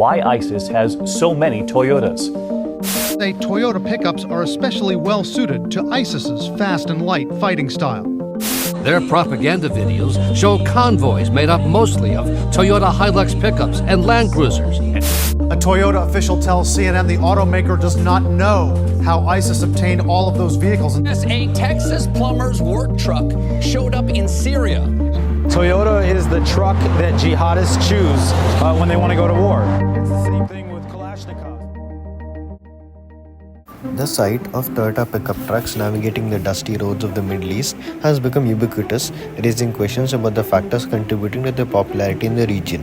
why ISIS has so many Toyotas. Say Toyota pickups are especially well suited to ISIS's fast and light fighting style. Their propaganda videos show convoys made up mostly of Toyota Hilux pickups and Land Cruisers. A Toyota official tells CNN the automaker does not know how ISIS obtained all of those vehicles. A Texas plumber's work truck showed up in Syria. Toyota is the truck that jihadists choose when they want to go to war. It's the same thing with Kalashnikov. The sight of Toyota pickup trucks navigating the dusty roads of the Middle East has become ubiquitous, raising questions about the factors contributing to their popularity in the region.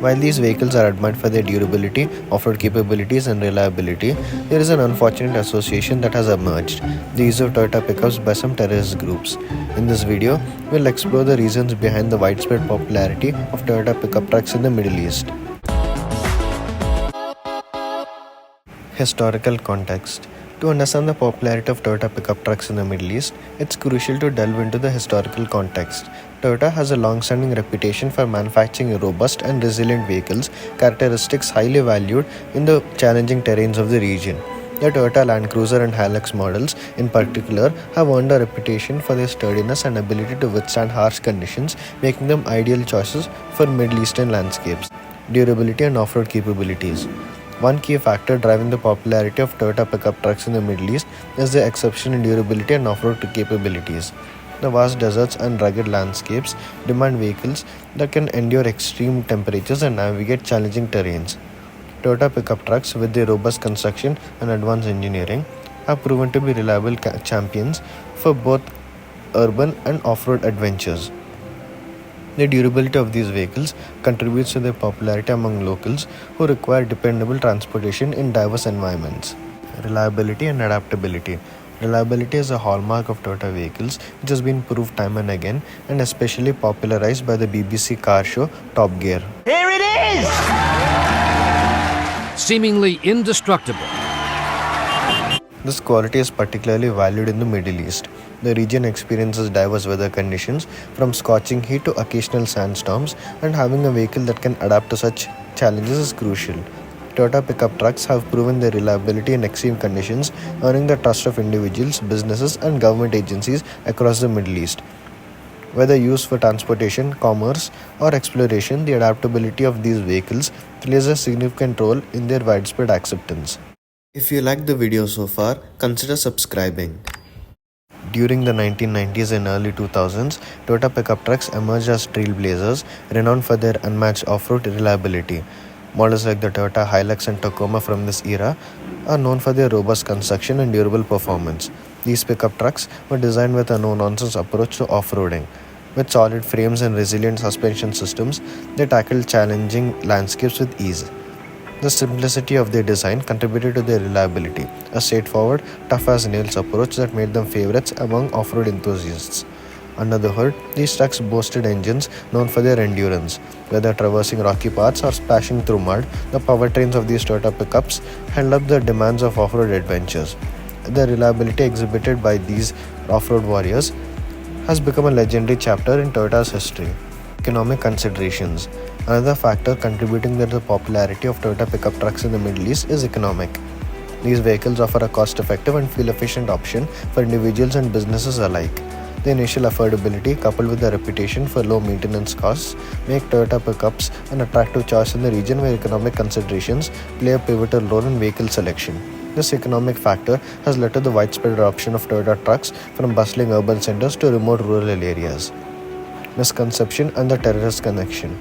While these vehicles are admired for their durability, off-road capabilities and reliability, there is an unfortunate association that has emerged: the use of Toyota pickups by some terrorist groups. In this video, we'll explore the reasons behind the widespread popularity of Toyota pickup trucks in the Middle East. Historical context. To understand the popularity of Toyota pickup trucks in the Middle East, it's crucial to delve into the historical context. Toyota has a long-standing reputation for manufacturing robust and resilient vehicles, characteristics highly valued in the challenging terrains of the region. The Toyota Land Cruiser and Hilux models, in particular, have earned a reputation for their sturdiness and ability to withstand harsh conditions, making them ideal choices for Middle Eastern landscapes. Durability and off-road capabilities. One key factor driving the popularity of Toyota pickup trucks in the Middle East is their exceptional durability and off-road capabilities. The vast deserts and rugged landscapes demand vehicles that can endure extreme temperatures and navigate challenging terrains. Toyota pickup trucks, with their robust construction and advanced engineering, have proven to be reliable champions for both urban and off-road adventures. The durability of these vehicles contributes to their popularity among locals who require dependable transportation in diverse environments. Reliability and adaptability. Reliability is a hallmark of Toyota vehicles, which has been proved time and again, and especially popularized by the BBC car show Top Gear. Here it is! Seemingly indestructible. This quality is particularly valued in the Middle East. The region experiences diverse weather conditions, from scorching heat to occasional sandstorms, and having a vehicle that can adapt to such challenges is crucial. Toyota pickup trucks have proven their reliability in extreme conditions, earning the trust of individuals, businesses, and government agencies across the Middle East. Whether used for transportation, commerce, or exploration, the adaptability of these vehicles plays a significant role in their widespread acceptance. If you liked the video so far, consider subscribing. During the 1990s and early 2000s, Toyota pickup trucks emerged as trailblazers, renowned for their unmatched off-road reliability. Models like the Toyota Hilux and Tacoma from this era are known for their robust construction and durable performance. These pickup trucks were designed with a no-nonsense approach to off-roading. With solid frames and resilient suspension systems, they tackled challenging landscapes with ease. The simplicity of their design contributed to their reliability, a straightforward, tough-as-nails approach that made them favorites among off-road enthusiasts. Under the hood, these trucks boasted engines known for their endurance. Whether traversing rocky paths or splashing through mud, the powertrains of these Toyota pickups held up the demands of off-road adventures. The reliability exhibited by these off-road warriors has become a legendary chapter in Toyota's history. Economic considerations. Another factor contributing to the popularity of Toyota pickup trucks in the Middle East is economic. These vehicles offer a cost-effective and fuel-efficient option for individuals and businesses alike. The initial affordability, coupled with the reputation for low maintenance costs, make Toyota pickups an attractive choice in the region where economic considerations play a pivotal role in vehicle selection. This economic factor has led to the widespread adoption of Toyota trucks from bustling urban centers to remote rural areas. Misconception and the terrorist connection.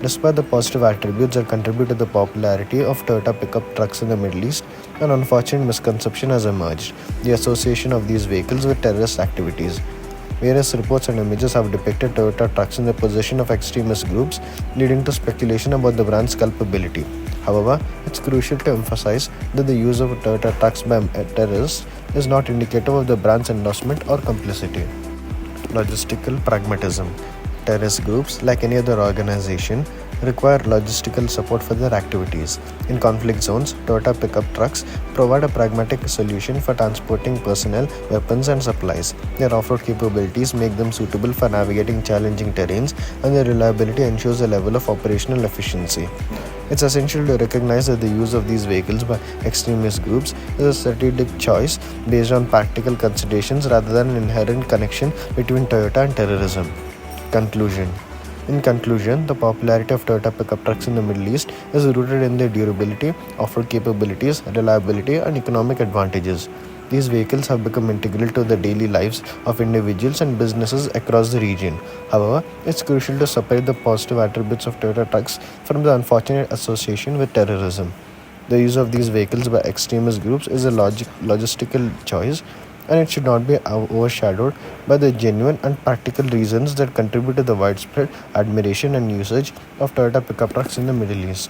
Despite the positive attributes that contribute to the popularity of Toyota pickup trucks in the Middle East, an unfortunate misconception has emerged: the association of these vehicles with terrorist activities. Various reports and images have depicted Toyota trucks in the possession of extremist groups, leading to speculation about the brand's culpability. However, it's crucial to emphasize that the use of Toyota trucks by terrorists is not indicative of the brand's endorsement or complicity. Logistical pragmatism. Terrorist groups, like any other organization, require logistical support for their activities. In conflict zones, Toyota pickup trucks provide a pragmatic solution for transporting personnel, weapons, and supplies. Their off-road capabilities make them suitable for navigating challenging terrains, and their reliability ensures a level of operational efficiency. It's essential to recognize that the use of these vehicles by extremist groups is a strategic choice based on practical considerations rather than an inherent connection between Toyota and terrorism. Conclusion. In conclusion, the popularity of Toyota pickup trucks in the Middle East is rooted in their durability, off-road capabilities, reliability, and economic advantages. These vehicles have become integral to the daily lives of individuals and businesses across the region. However, it's crucial to separate the positive attributes of Toyota trucks from the unfortunate association with terrorism. The use of these vehicles by extremist groups is a logistical choice, and it should not be overshadowed by the genuine and practical reasons that contribute to the widespread admiration and usage of Toyota pickup trucks in the Middle East.